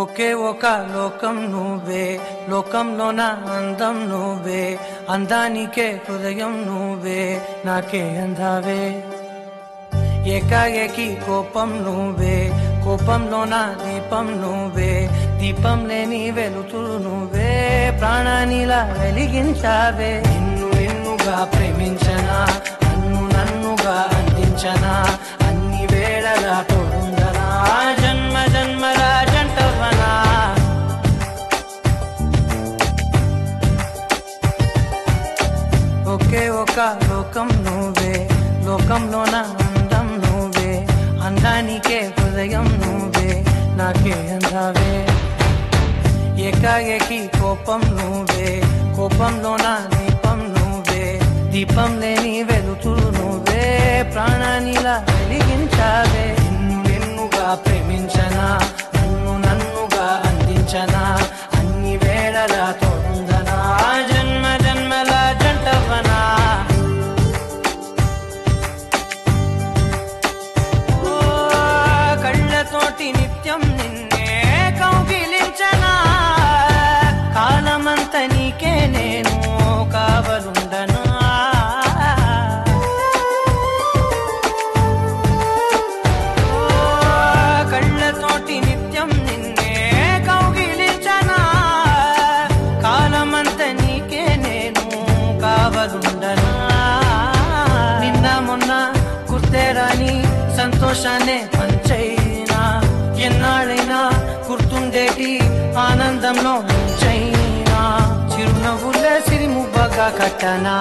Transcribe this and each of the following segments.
ఒకే ఒక లోకం నువ్వే, లోకంలోన అందం నువ్వే, అందానికే హృదయం నువ్వే, నాకే అందావే. ఏకాఏకి కోపం నువ్వే, కోపంలోన దీపం నువ్వే, దీపం లేని వెలుతురు నువ్వే, ప్రాణానిలా వెలిగించావే. నిన్ను నిన్నుగా ప్రేమించనా, నన్ను నన్నుగా అందించనా, అన్ని వేళలా తోడుందనా, జన్మ జన్మల జంటవనా. ఒకే ఒక లోకం నువ్వే, లోకంలోన అందం నువ్వే, అందానికే హృదయం నువ్వే, నాకే అందావే. ఏకాఏకి కోపం నువ్వే, కోపంలోన దీపం నువ్వే, దీపం లేని వెలుతురు నువ్వే, ప్రాణానిలా వెలిగించావే. నిన్ను నిన్నుగా ప్రేమించనా, నన్ను నన్నుగా అందించనా, అన్ని వేళలా తోడుందనా, జన్మ జన్మల జంటవనా. కళ్ళతోటి నిత్యం నిన్నే కౌగిలించనా, కాలమంత నీకే నేను కావలుండనా. కళ్ళతోటి నిత్యం నిన్నే కౌగిలించనా, కాలమంత నీకే నేను కావలుండనా. నిన్న మొన్న గుర్తేరాని సంతోషాన్నే పంచైనా, ఎన్నాళ్ళైనా గుర్తుండేటి ఆనందంలో ముంచైనా, చిరునవ్వులే సిరిముబ్బగా కట్టనా.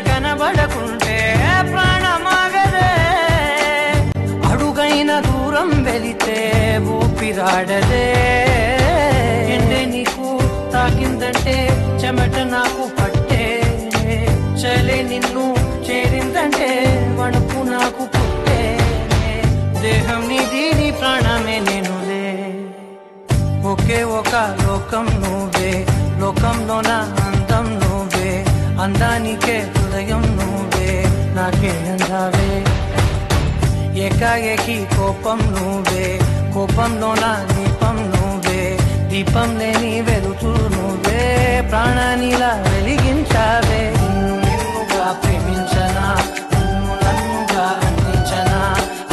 కనబడకుంటే ప్రాణమాగదే, అడుగైన దూరం వెళితే ఊపిరాడదే. ఎండే నీకు తాకిందంటే చెమట నాకు పట్టే, చలే నిన్ను చేరిందంటే వణుకు నాకు పుట్టే, దేహం నీది నీ ప్రాణమే నేనులే. ఒకే ఒక లోకం నువ్వే, లోకంలోన అందం నువ్వే, అందానికే హృదయం నువ్వే, నాకే అందావే. ఏకాఏకి కోపం నువ్వే, కోపంలోన దీపం నువ్వే, దీపం లేని వెలుతురు నువ్వే, ప్రాణానిలా వెలిగించావే. నిన్ను నిన్నుగా ప్రేమించనా, నన్ను నన్నుగా అందించనా,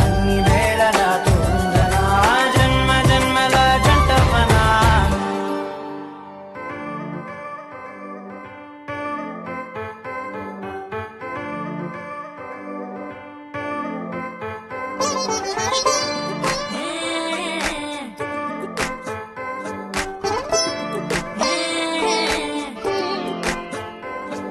అన్ని వేళలా తోడుందనా, జన్మ జన్మల జంటవనా.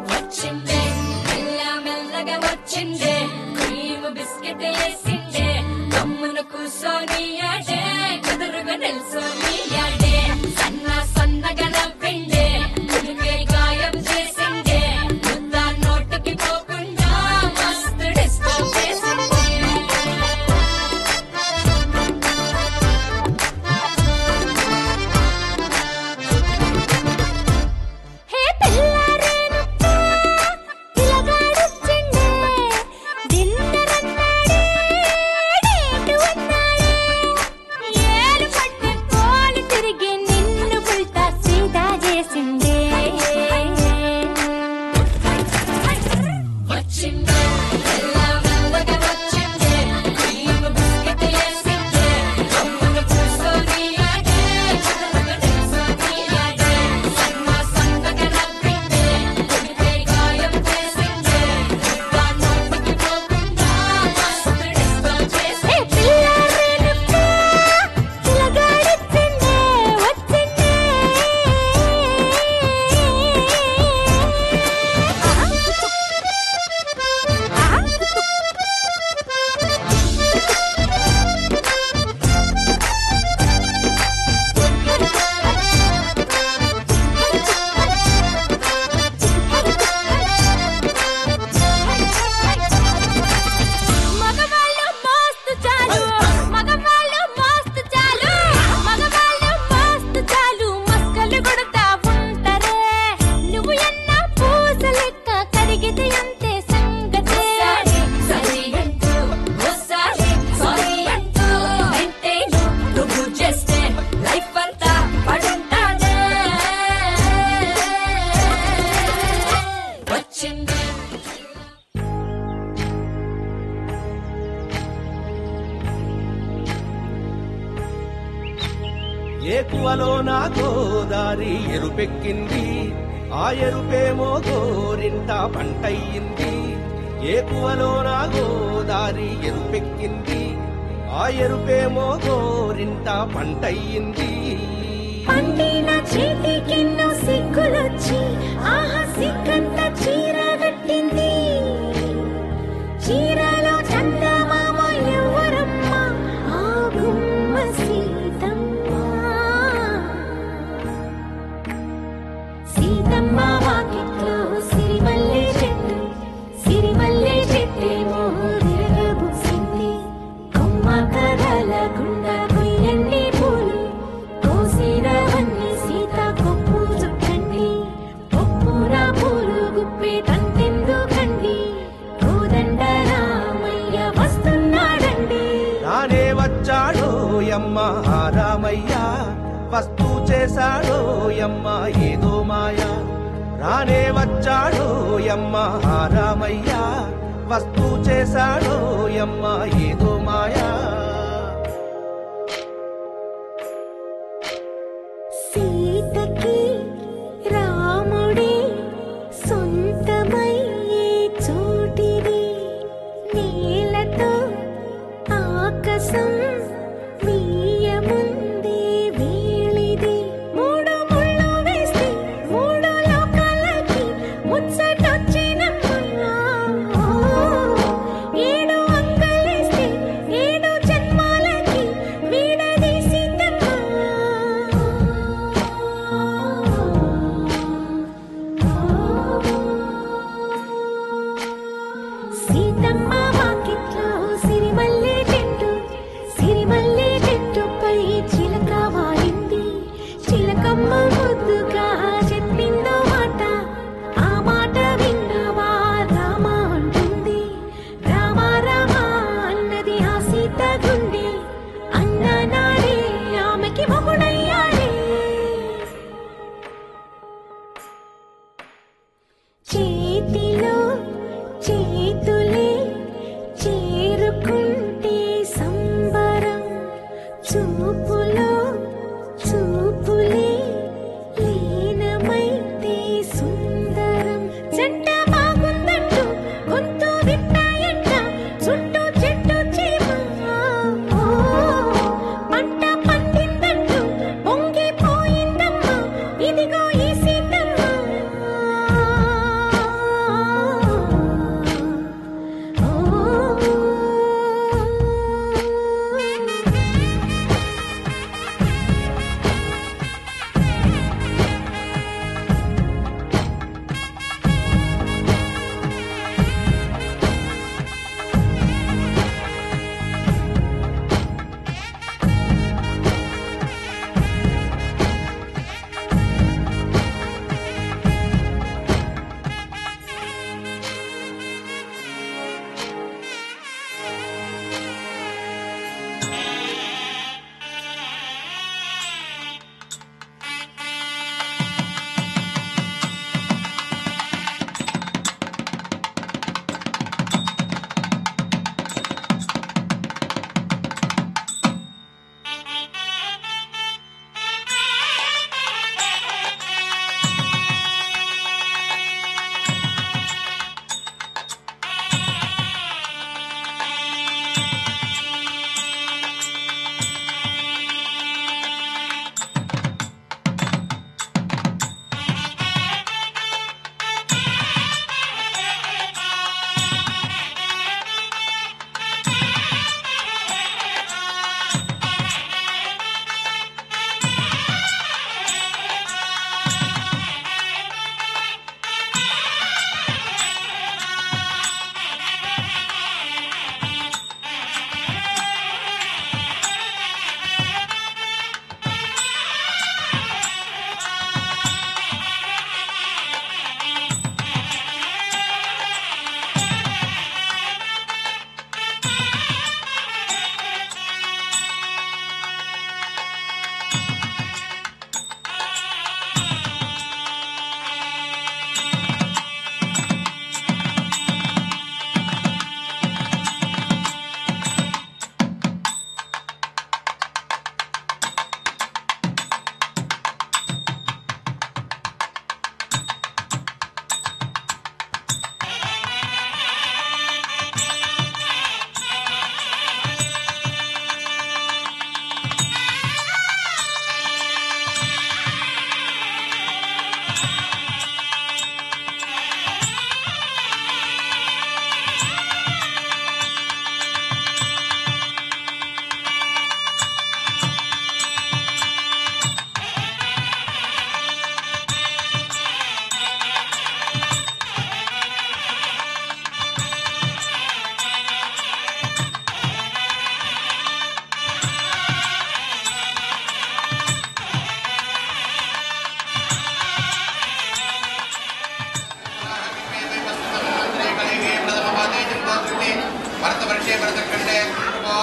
వచ్చిందే మెల్ల మెల్లగా వచ్చిందే, క్రీమ్ బిస్కెట్ వేసిందే, కమ్మున కూసోని ఆడే, కుదురుగా నిల్సోని ఆడే, సన్న సన్నగా నవ్విందే, కుడికే గాయం చేసిందే, ముద్ద నోటికి పోకుండా మస్తు డిస్టర్బ్ చేసిందే. హే పిల్లారేనప్పా పిల్లగాడొచ్చిండే, దిన్నరన్నాడే డేటు అన్నాడే, ఏలు పట్టి పోలు తిరిగి నిన్ను ఉల్టా సీదా చేసిందే. వచ్చిందే మెల్ల మెల్లగా వచ్చిందే, క్రీమ్ బిస్కెట్ వేసిందే, కమ్మున కూసోని ఆడే, కుదురుగా నిల్సోని ఆడే, సన్న సన్నగా నవ్విందే, కుడికే గాయం చేసిందే, ముద్ద నోటికి పోకుండా మస్తు డిస్టర్బ్ చేసిందే. హే పిల్లారేనప్పా పిల్లగాడొచ్చిండే, వచ్చిండే. ఆహా ఏకువలో నా గోదారి ఎరుపెక్కింది, ఆ ఎరుపేమో గోరింట పంటయ్యింది. ఏకువలో నా గోదారి ఎరుపెక్కింది, ఆ ఎరుపేమో గోరింట పంటయ్యింది. పండిన చేతికెన్నో సిగ్గులొచ్చి ఆహా సిగ్గంత చీర కట్టింది. చీరలో చందమామ ఎవరమ్మ, ఆ గుమ్మ సీతమ్మ. సీతమ్మ వాకిట్లో సిరిమల్లె చెట్టు, సిరిమల్లె చెట్టేమో విరగబూసింది. కొమ్మ కదలకుండా కొయ్యండి పూలు, కోసినవన్నీ సీత కొప్పు చుట్టండి. కొప్పున పూలు గుప్పే తంతెందుకండి, కోదండ రామయ్య వస్తున్నాడండి. రానే వచ్చాడో యమ్మ ఆ రామయ్య, వస్తూ చేశాడో యమ్మ ఏదో మాయా. రానే వచ్చాడో యమ్మ ఆ రామయ్య, వస్తూ చేశాడో యమ్మ ఏదో మాయా. సీతకి రాముడే సొంతమయ్యే చోటిది, నేలతో ఆకాశం వీయముందే వేళిది. మూడు ముళ్ళు వేస్తే మూడు లోకాలకి ముచ్చటొచ్చినమ్మా. ఏడు అంగలేస్తే ఏడు జన్మాలకి వీడదీసిందమ్మా. సీతమ్మ వాకిట్లో సిరిమల్లె చెట్టు, సిరిమల్లె చెట్టుపై చిలక వాలింది. చిలకమ్మ ముద్దుగా చెప్పిందో మాట, ఆ మాట విన్నవా రామ అంటుంది. రామ రామ అన్నది ఆ సీత గుండె, అన్న నాడే ఆమెకి మొగుడయ్యాడే. చేతిలో చేతులే చేరుకుంటే సంబరం, చూపులో చూపులే లీనమైతే సుందరం. జంట బాగుందంటూ గొంతు విప్పాయంట చుట్టూ చెట్టు చీమ. పంట పండిందంటూ పొంగిపోయిందమ్మా, ఇదిగో ఈ సీతమ్మ.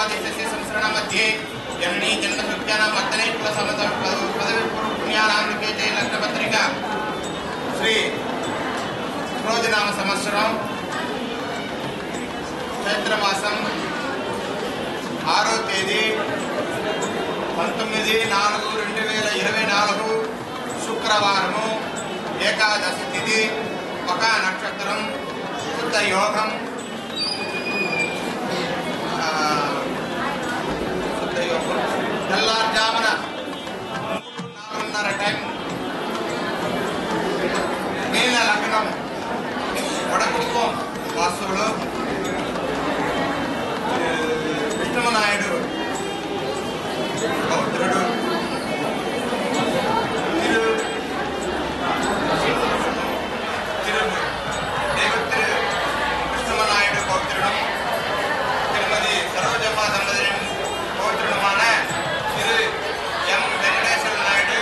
देवादित्यस्य संसरण मध्ये जननी जन्मसुख्यानां वर्तने पदविपुण्यानां लिखेते लग्नपत्रिका श्री क्रोधनाम संवत्सरं चैत्रमासं 6వ తేదీ 19/4/2024 శుక్రవారము ఏకాదశి తిథి ఒక నక్షత్రం శుద్ధ యోగం తెల్లారుజామున 4:30 టైం నీల లగ్నం వడకుప్పం వాస్తువులు కృష్ణమనాయుడు పౌత్రుడు కృష్ణమనాయుడు పౌత్రుడు తిరుమతి సరోజమ్మ దంపతి పౌత్రుడుமான திரு எம் வெங்கடேஸ்வர நாயுடு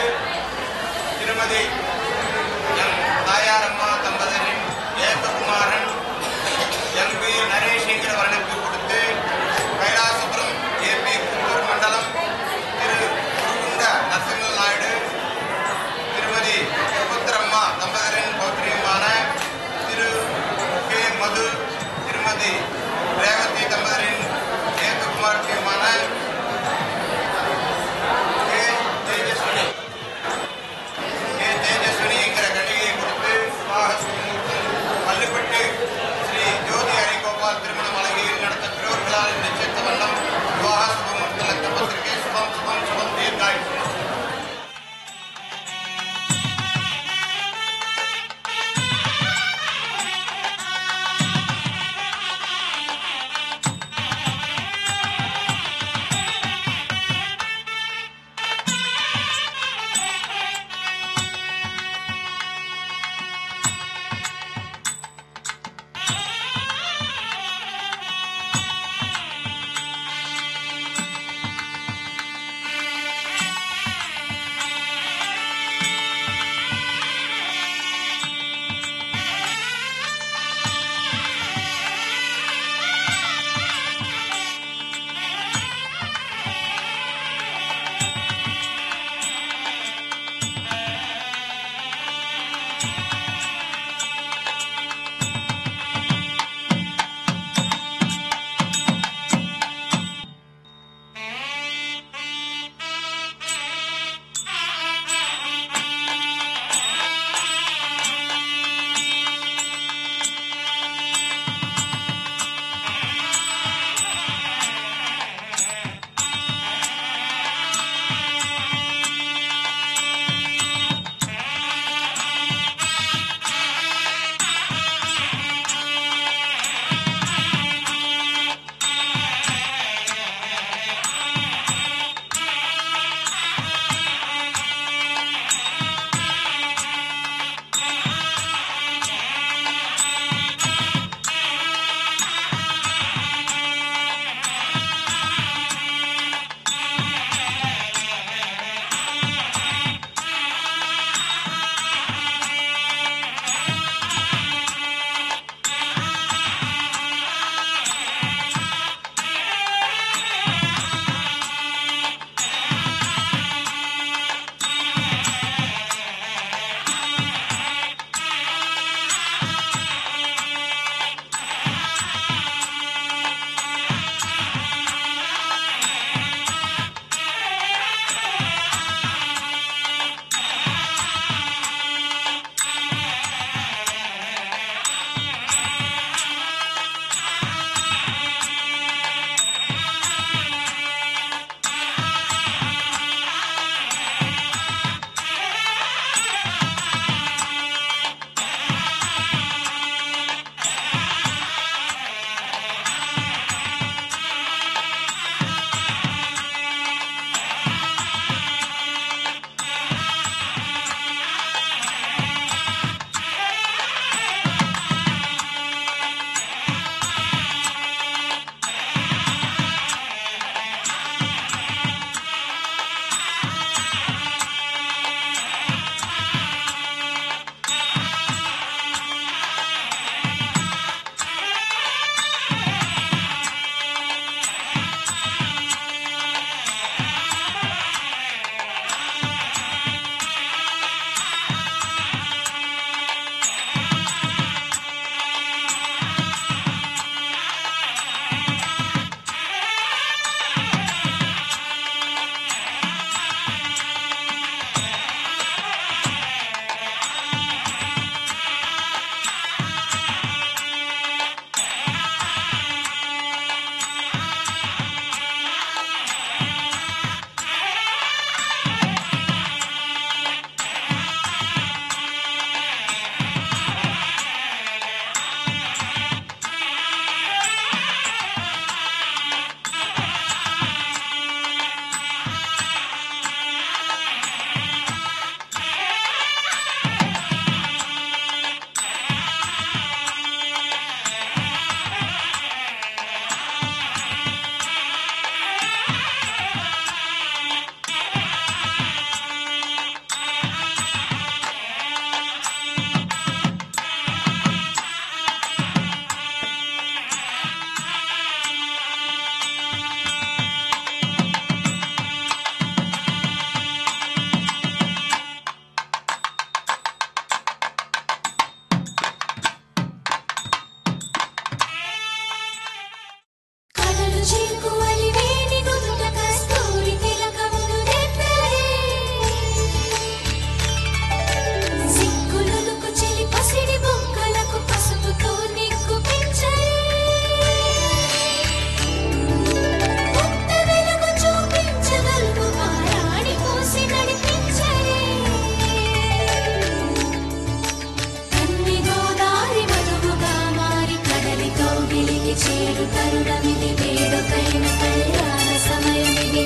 திருமதி எம் தாயாரம்மா தம்பதியின் ஏககுமாரன் எம்பி నేడు తరుణమిది వేడుకైన కళ్యాణ సమయమిది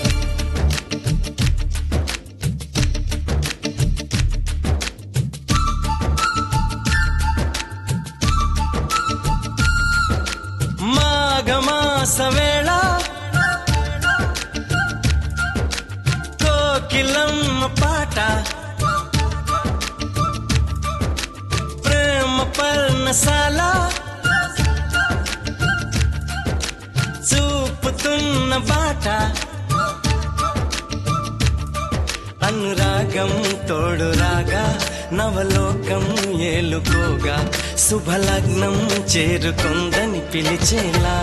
మాఘమాస వేళ కోకిలమ్మ పాట ప్రేమ పర్ణశాల చూపుతున్న బాట అనురాగం తోడు రాగా నవలోకం ఏలుకోగా శుభలగ్నం చేరుకుందని పిలిచేలా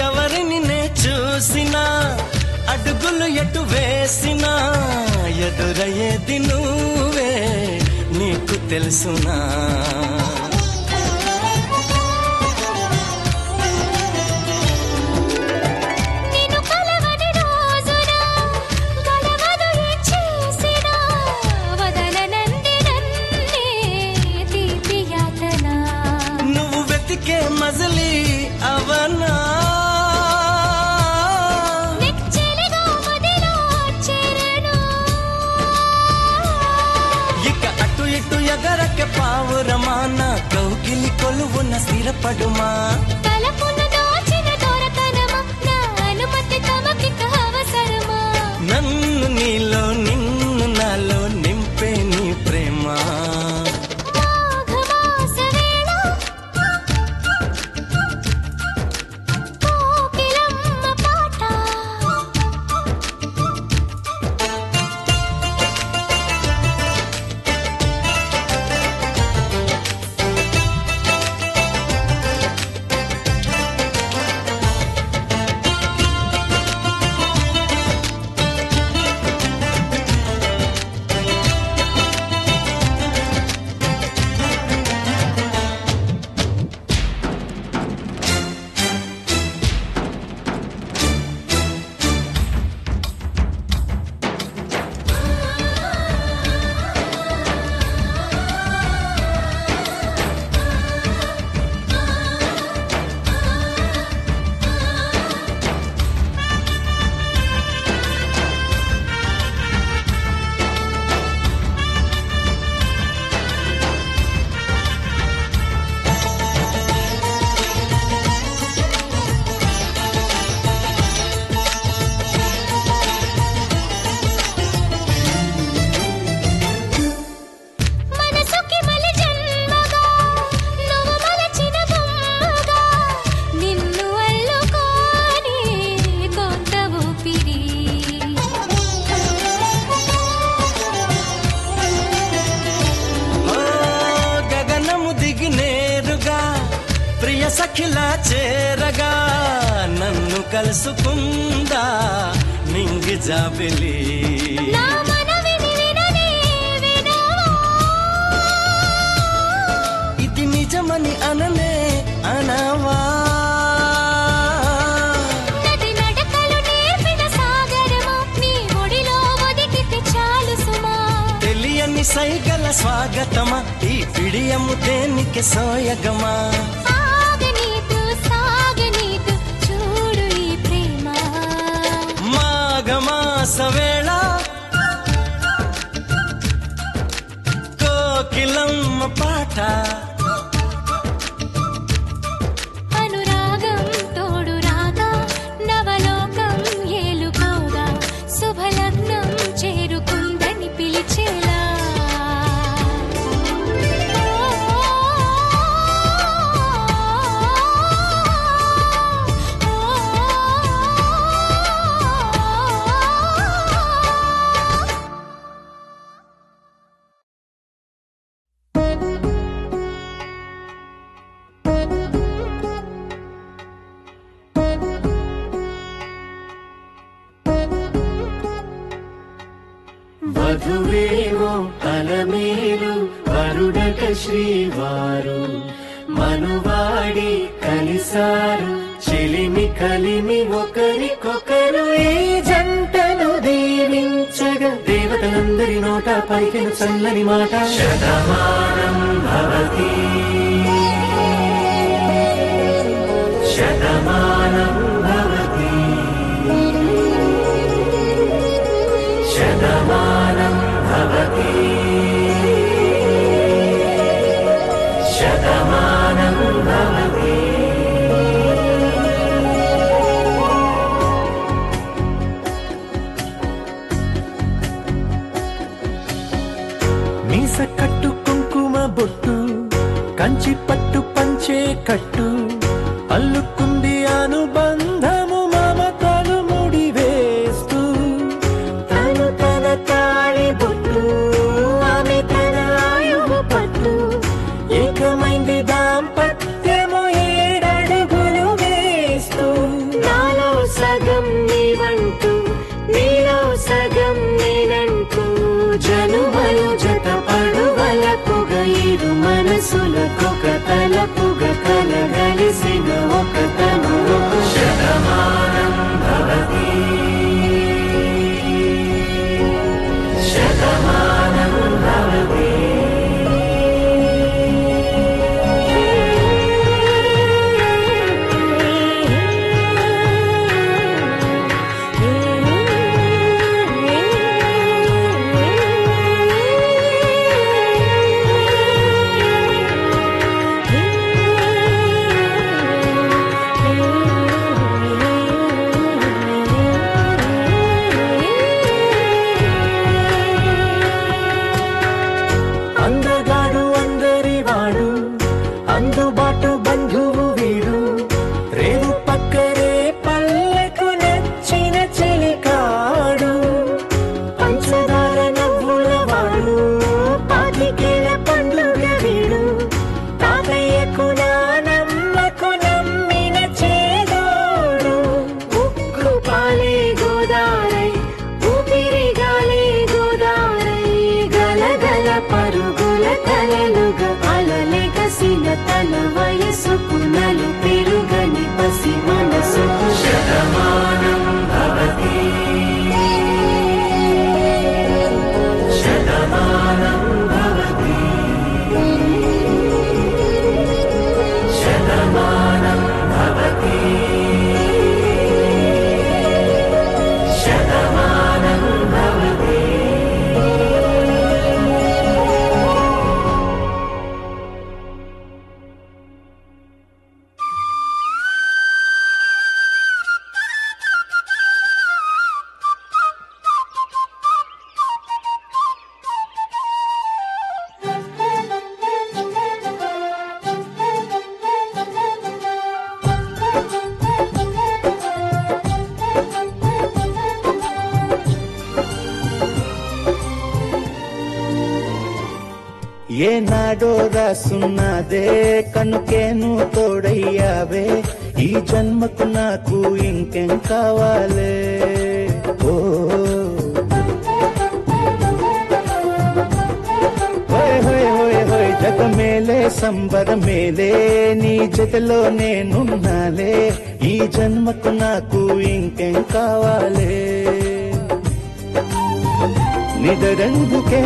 ఎవరిని నే చూసినా అడుగులు ఎటు వేసినా ఎదురయ్యేది నువ్వే నీకు తెలుసునా నువ్వు వెతికే మజిలీ అవనా ఎగరకే పావురమాన కౌగిలి కొలువున స్థిరపడుమా నన్ను నీలో నిన్ను నాలో నింపే నీ ప్రేమ సఖిలా చేరగా నన్ను కలుసుకుందా నింగి జాబిలి ఇది నిజమని అననే అనవా తెలియని సైగల స్వాగతమా ఈ పిడియము దేనికి సోయగమా మాఘమాస వేళ వధువేమో అలమేలు వరుడట శ్రీవారు మనువాడి కలిసారు చెలిమి కలిమి ఒకరికొకరు ఈ జంటను దీవించగా దేవతలందరి నోట పలికిన చల్లని మాట శతమానం భవతి శతమానం భవతి శతమానం భవతి శతమానం భవతి. మీస కట్టు కుంకుమ బొట్టు కంచి పట్టు పంచే కట్టు అల్లుకుంది అనుబంధము మమతలు ముడివేస్తూ తను తన తాళి బొట్టు ఆమె తన ఆయువు పట్టు ఏకమైంది దాంపత్యము 7 అడుగులు వేస్తూ నాలో సగం నీవంటూ నీలో సగం నేనంటూ జనుమలు జత పడువలపుగ ఇరు మనసులకొక తలపుగ కలగలిసిన ఒక తను శతమానం భవతి శతమానం భవతి. అందగాడు అందరి వాడు అందుబాటు బంధువు వీడు రేవు పక్కరే పల్లెకు నచ్చిన చెలికాడు పంచదార నవ్వుల వాడు పాతికేల పండుగ వీడు తాతయ్యకు నానమ్మకు నమ్మిన చేదోడు ఉక్కు పాలే గోదారై ఊపిరిగాలే గోదారై గలగల పరుగుల కలలుగా అలలెగసిన తన వయసుకు నలు పెరుగని పసి మనసు శతమానం భవతి శతమానం భవతి శతమానం భవతి శతమానం భవతి. ఏనాడో రాసున్నదే కనుకేను తోడయ్యావే ఈ జన్మకు నాకు ఇంకేం కావాలే ఓ హోయ్ హోయ్ హోయ్ హోయ్ జగ మేలే సంబర మేలే నీ జతలో నేనున్నాలే ఈ జన్మకు నాకు ఇంకేం కావాలే నిదరెందుకే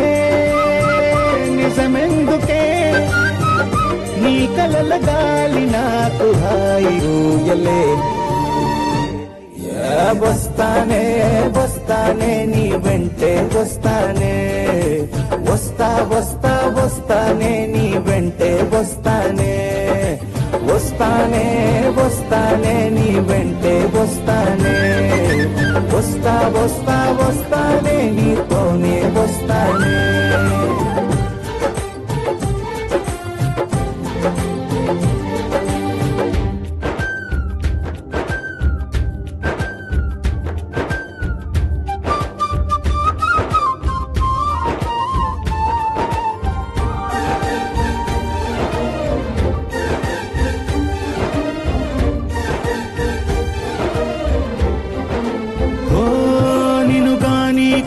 నిజమెందుకే నీ కలల గాలి నాకు హాయిలే వస్తానే వస్తానే నీ వెంటే వస్తానే వస్తా వస్తా వస్తానే నీ వెంటే వస్తానే వస్తానే వస్తానే నీ వెంటే వస్తానే వస్తా వస్తా వస్తానే నీతోనే వస్తానే.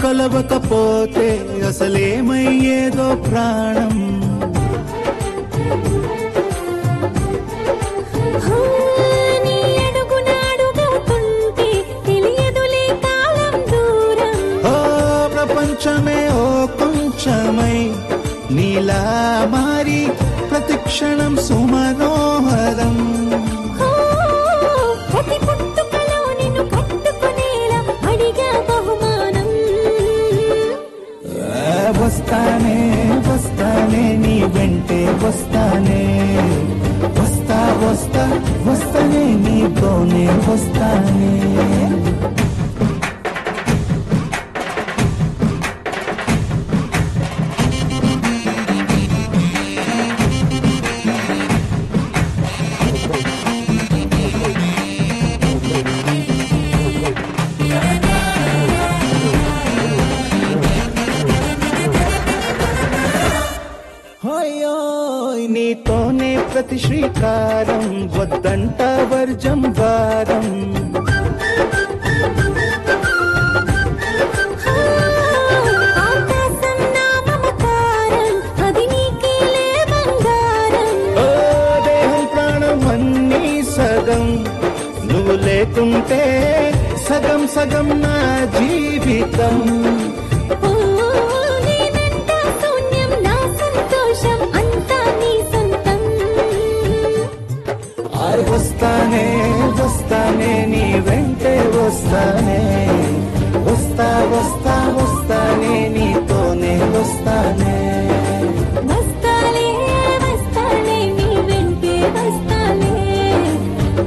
కొలవకపోతే అసలేమయ్యేదో ప్రాణం. నీ అడుగునాడుగవుతుంటే తెలియదులే కాలం దూరం. ఓ ప్రపంచమే ఓ కొంచెమై నీలా మారి ప్రతిక్షణం సుమనోహరం. ప్రతి పుట్టుకలో నిన్ను కట్టుకునేలా అడిగా బహుమానం. వస్తానే వస్తానే నీ వెంటే వస్తానే, వస్తా వస్తా వస్తానే నీతోనే వస్తానే. హోయోయ్ నీతోనే ప్రతి శ్రీకారం, వద్దంట వర్జం వారం. ఆకాశం నా మమకారం, అది నీకేలే బంగారం. ఓ దేహం ప్రాణం అన్నీ సగం, నువ్వు లేకుంటే సగం సగం నా జీవితం. నేనంతా శూన్యం, నా సంతోషం అంతా నీ సొంతం. వస్తానే వస్తానే నీ వెంటే వస్తానే, వస్తా వస్తా వస్తానే నీతోనే వస్తానే. వస్తాలే వస్తాలే నీ వెంటే వస్తాలే,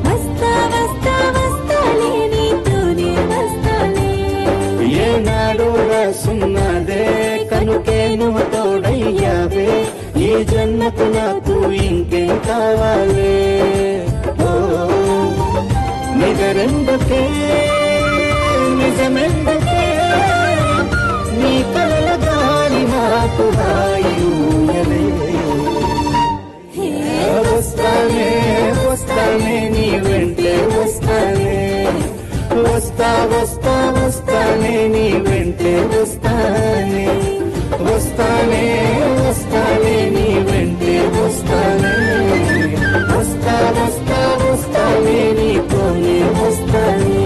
వస్తా వస్తా వస్తాలే నీతోనే వస్తాలే. ఏనాడు రాసున్నదే కనుకే నువ్వు తోడయ్యావే, ఈ జన్మకు నాకు ఇంకేం కావాలే. ఓ నిజరెందుకే నిజమెందుకే, నీ కలల గాలి నాకు హాయిలే. వస్తానే వస్తానే నీ వెంటే వస్తానే, వస్తా వస్తా వస్తానే నీ వెంటే వస్తానే, వస్తానే వస్తానే నీ వెంటే వస్తానే, వస్తా వస్తా వస్తానే నీతోనే వస్తానే.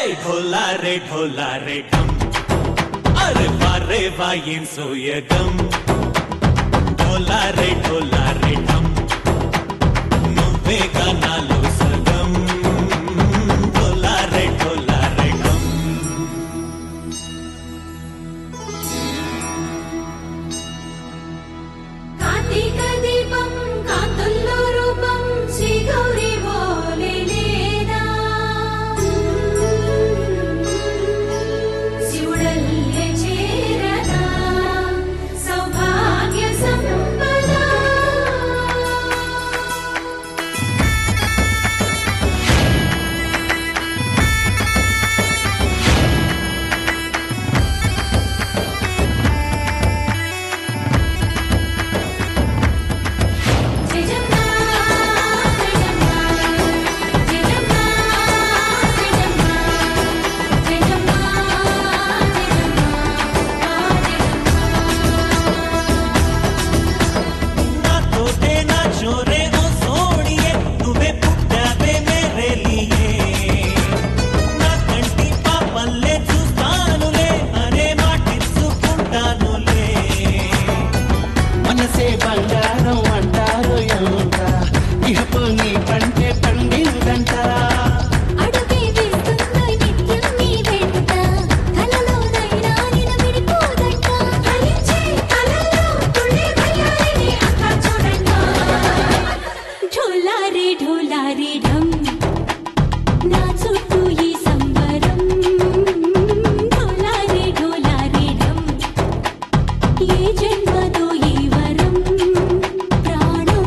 ढोला रे ढम अरे वारे वाइन सोयगम ढोला रे ढम నువ్వే గానాలు సగం ढोला रे ढम కార్తీక దీపం కాంతుల్లో రూపం శ్రీ గౌరీ ఓలేలేదా శివుడల్లే చేరదా సౌభాగ్య సంపద మనసే బంగారం అంటారు ఎంత ఇహపు నీ పంటే పండిందంట అడుగే వేస్తుందో నిత్యం నీ వెంట కలలోనైనా నిన్ను విడిపోదంట ఫలించే కలల్లో తుళ్ళే వయ్యారిని అంతా చూడంట ఢోలా రే ఢమ్ నా చుట్టూ ఈ సంబరం ఢోలా రే ఢమ్ ఏ జన్మదో ఈ వరం ప్రాణం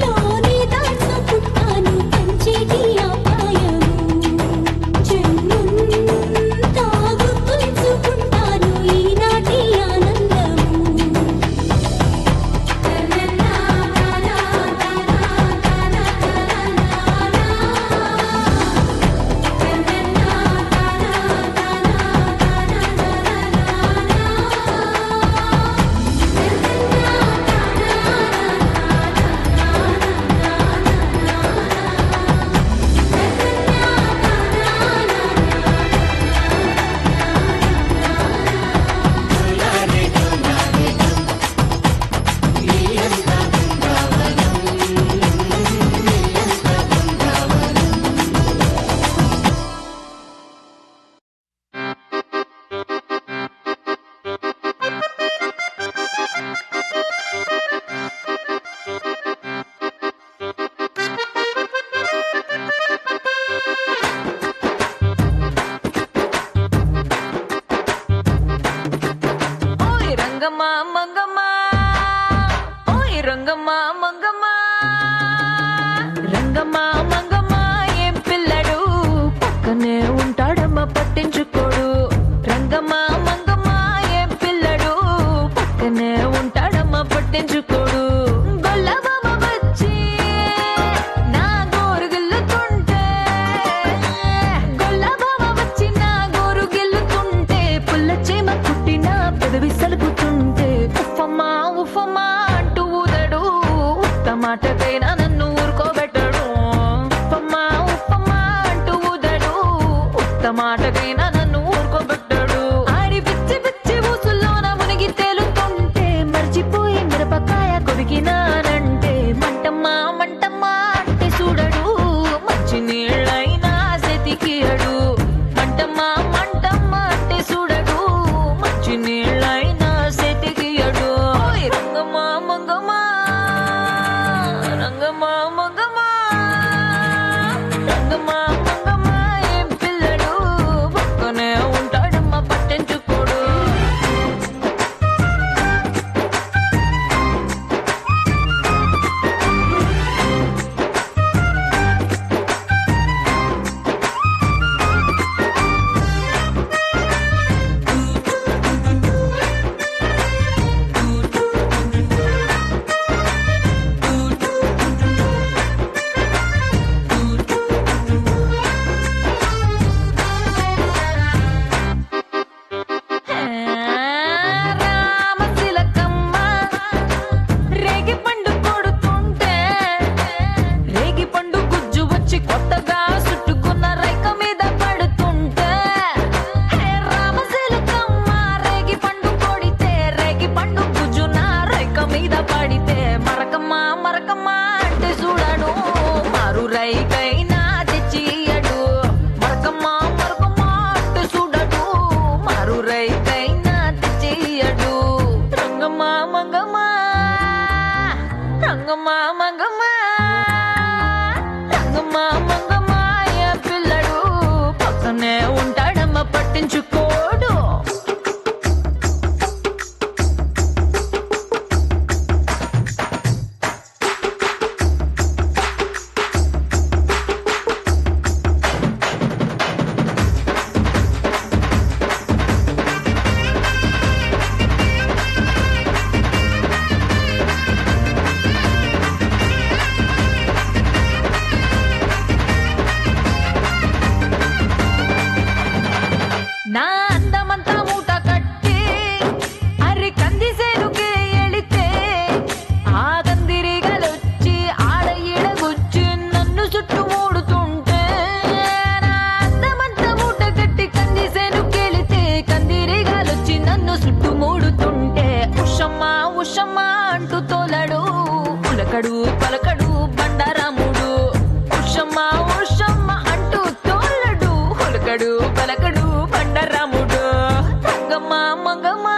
లోని దాచుకుంటాను కంచేటి అపాయము జన్మం తాగు తులుచుకుంటాను ఈనాటి ఆనందము రైకైనా తెచ్చియడు మరకమ్మా మరకమ్మా అంటూ చూడడు మారు రైకైనా తెచ్చియడు రంగమ్మా మంగమ్మా రంగమ్మా మంగమ్మా రంగమ్మా మంగమ్మా ఏ పిల్లడు పక్కనే ఉంటాడమ్మ పట్టించుకోడు నా అందమంతా మూట కట్టి అరి కందిసేనుకే ఎళితే ఆ కందిరిగలొచ్చి ఆడ ఈడగొచ్చి నన్ను చుట్టుమూడుతుంటే నా అందమంతా మూట కట్టి కందిసేనుకెళితే కందిరిగలొచ్చి నన్ను చుట్టుమూడుతుంటే ఉషమ్మా ఉషమ్మా అంటూ తోలడు ఉలకడు పలకడు బండారాముడు ఉషమ్మా ఉషమ్మా అంటూ తోలడు ఉలకడు పలకడు బండరాముడు రంగమ్మా మంగమ్మా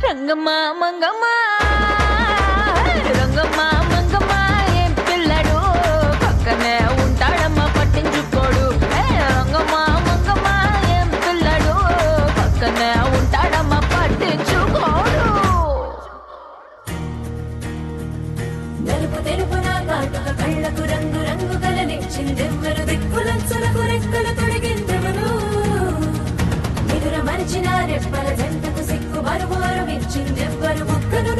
రంగమ్మా మంగమ్మా రంగమ్మా మంగమ్మా ఏం పిల్లడు పక్కనే ఉంటాడమ్మా పట్టించుకోడు రంగమ్మా మంగమ్మా ఏం పిల్లడు పక్కనే ఉంటాడమ్మా పట్టించుకోడు నలుపు తెలుపు నా కాటుక కళ్ళకు రంగు రంగు కలనిచ్చిందెవ్వరు దిక్కులంచులకు రెక్కలు తొడిగిందెవరు ఎదుర మరిచిన రెప్పల జంటకు సిక్కు బరువారు ఇచ్చిందెవ్వరు ముక్కను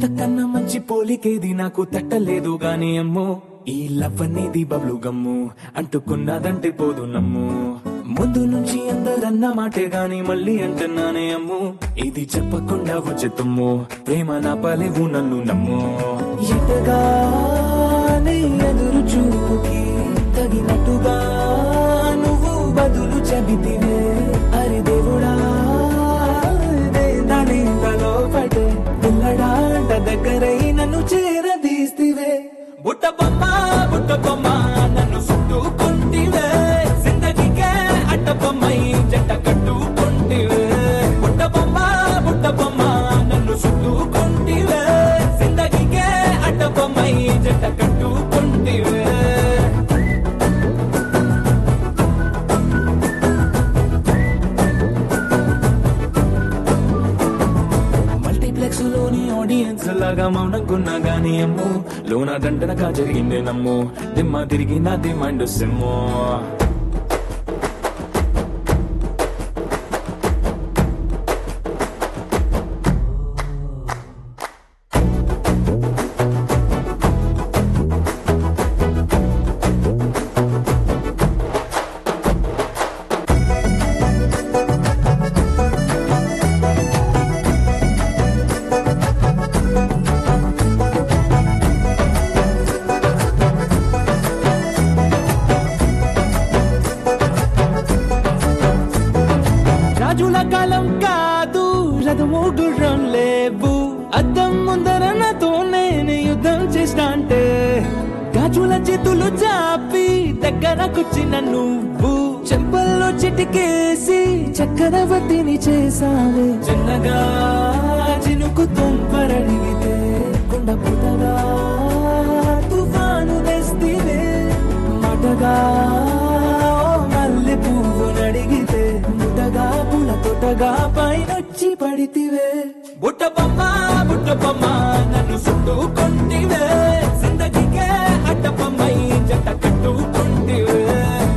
ఇంతకన్నా మంచి పోలికేది నాకు తట్టలేదు గాని అమ్మో ఈ లవ్ అనేది బబ్లు గమ్ము అంటుకున్నదంటే పోదు నమ్ము ముందు నుంచి అందరన్న మాటే గాని మళ్ళీ అంటున్నానే అమ్ము ఇది చెప్పకుండా వచ్చేతుమ్ము ప్రేమ నా పలేవు నన్ను నమ్ము ఎటగానే ఎదురు చూపుకి తగినట్టుగా నువ్వు బదులు చెబితివే అరి దేవుడా దానిలో పడే పిల్లడాంట దగ్గరై నన్ను చేరదీస్తివే బుట్ట బొమ్మ నన్ను చుట్టుకుంటివే జిందగీకే అడ్డ బొమ్మై జంట కట్టుకుంటివే బుట్ట బొమ్మ నన్ను చుట్టుకుంటివే జిందగీకే అడ్డ బొమ్మై జంట కట్టుకుంటివే మల్టీప్లెక్స్ లోని ఆడియన్స్ లాగా మౌనంకున్నా గానీ అమ్ము లోన దండనగా జరిగిందే నమ్ము దిమ్మ తిరిగి నాది మైండ్ సిమ్ము రాజుల కాలం కాదు రథము గుర్రం లేవు అద్దం ముందర నాతో నేను యుద్ధం చేస్తా అంటే గాజుల చేతులు చాపి దగ్గరకొచ్చిన నువ్వు చెంపల్లో చిటికేసి చక్రవర్తిని చేసావే చిన్నగా చినుకు తుంపరడిగితే కుండ పుట్టగా తుఫాను తెస్తివే మాటగా మల్లె పువ్వు నడిగితే ముటగా పుల తొటగా పైనొచ్చి పడితివే బుట్ట బొమ్మ నన్ను చుట్టుకుంటివే జిందగీకే అడ్డ బొమ్మై జంట కట్టుకుంటివే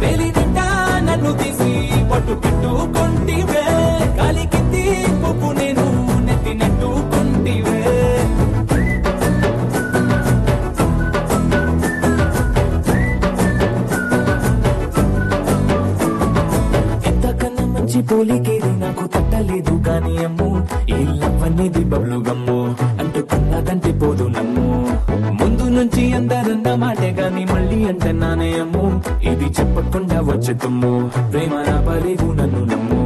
వేలి నిండా నన్ను తీసి పట్టు కట్టుకుంటివే కాలికింది పువ్వు నేను నెత్తినట్టుకుంటివే ఎంతకన్నా మంచి పోలికేది నాకు తట్టలేదు గాని అమ్ము ఈ లవ్ అనేది బబ్లు గమ్ము అంటుకున్నదంటే పోదు నమ్ము ముందు నుంచి అందరన్న మాటే గాని మళ్ళీ అంటున్నానే అమ్ము ఇది చెప్పకుండా వచ్చేతుమ్ము ప్రేమ నా పలేవు నన్ను నమ్ము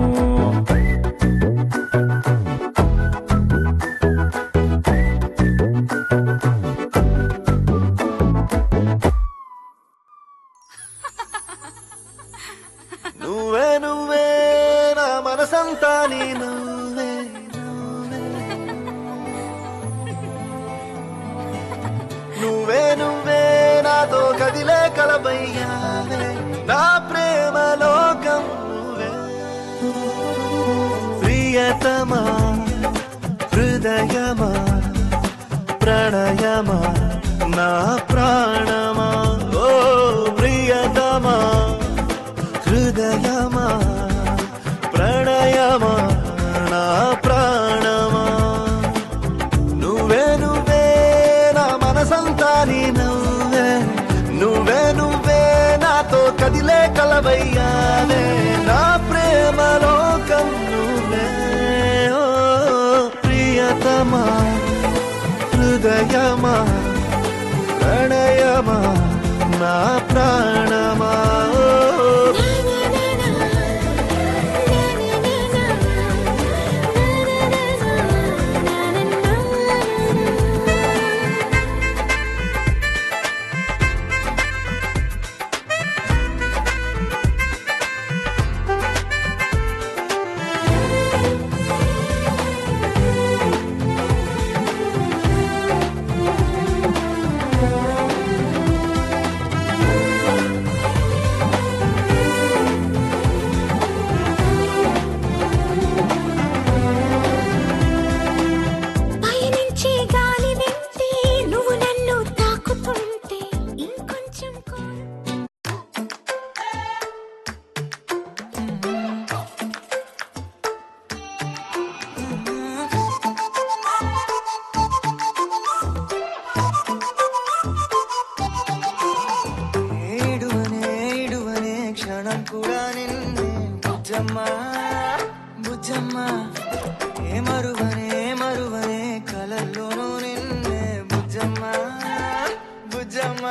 నువ్వే నువ్వే నా మనసంతా నీ నువ్వే నువ్వే నువ్వే నాతో కదిలే కలబయ్యావే నా ప్రేమ లోకం నువ్వే ప్రియతమా హృదయమా ప్రణయమా నా ప్రాణమా ఓ ప్రియతమా హృదయమా ప్రణయమా నా ప్రాణమా నువ్వే నువ్వే నా మనసంతా నీ నువ్వే నువ్వే నువ్వే నాతో కదిలే కలవయ్యానే నా ప్రేమ లోకం నువ్వే ఓ ప్రియతమా హృదయమా ప్రణయమా నా ప్రాణమా ఏ మరువనే మరువనే కలల్లోనూ నిన్నే బుజ్జమ్మ బుజ్జమ్మ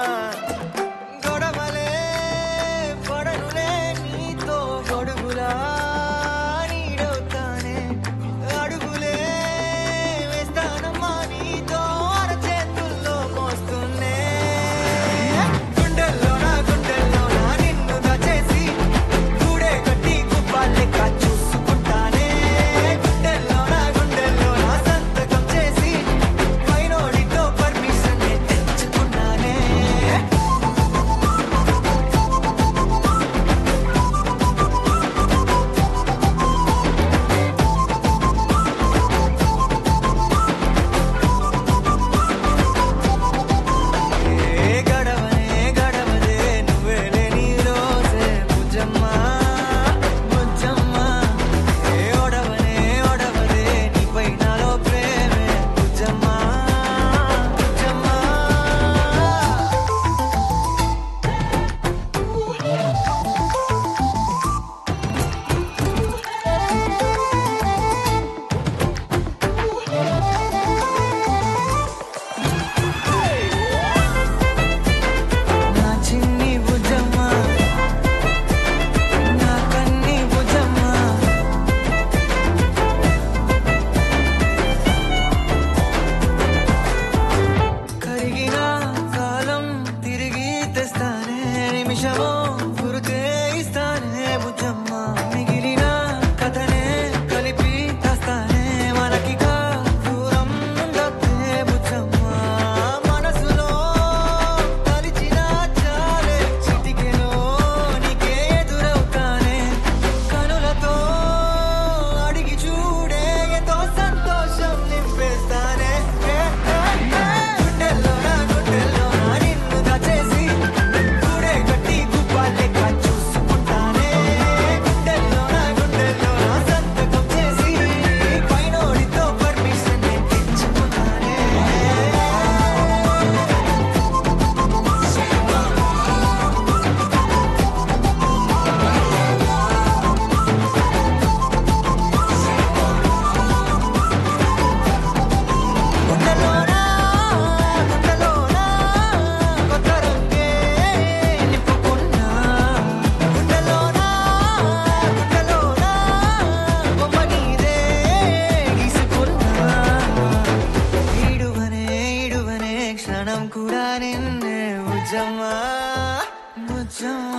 గొడవలే పడనులే నీతో గొడుగులా నీడవుతానే అడుగులే వేస్తానమ్మా నీతో అరచేతుల్లో మోస్తున్నే గుండెల్లోనా నిన్ను దాచేసి గూడే కట్టి గుప్పాలెక్క చూసుకుంటానే గుండెల్లోనా సంతకం చేసి పైనోడితో పర్మిషన్ తెచ్చుకున్నానే గడవదే నువ్వే లేని రోజే బుజ్జమ్మ బుజ్జమ్మ ఒడవదే నీపై నాలో ప్రేమే బుజ్జమ్మ బుజ్జమ్మ నా చిన్ని బుజ్జమ్మ నా కన్ని బుజ్జమ్మ కరిగిన కాలం తిరిగి తెస్తానే నిమిషమో గురుతే ఇస్తానే బుజ్జమ్మ మిగిలిన కథనే కలిపి తెస్తానే మనకిగా దూరం ఉండొద్దే బుజ్జమ్మ మనసులో తలిచిన చాలే చిటికెలో నీకే ఎదురవుతానే కనులతో అడిగి చూడే ఎంతో సంతోషం నింపేస్తానే గుండెల్లోనా నిన్ను దాచేసి గూడే కట్టి గుప్పాలెక్క చూసుకుంటానే గుండెల్లోనా సంతకం చేసి పైనోడితో పర్మిషన్ తెచ్చుకున్నానే గుండెల్లోనా కొత్త రంగే నింపుకున్నా గుండెల్లోనా బొమ్మ నీదే గీసుకున్నా ఈడువనే క్షణం కూడా నిన్నే బుజ్జమ్మ బుజ్జమ్మ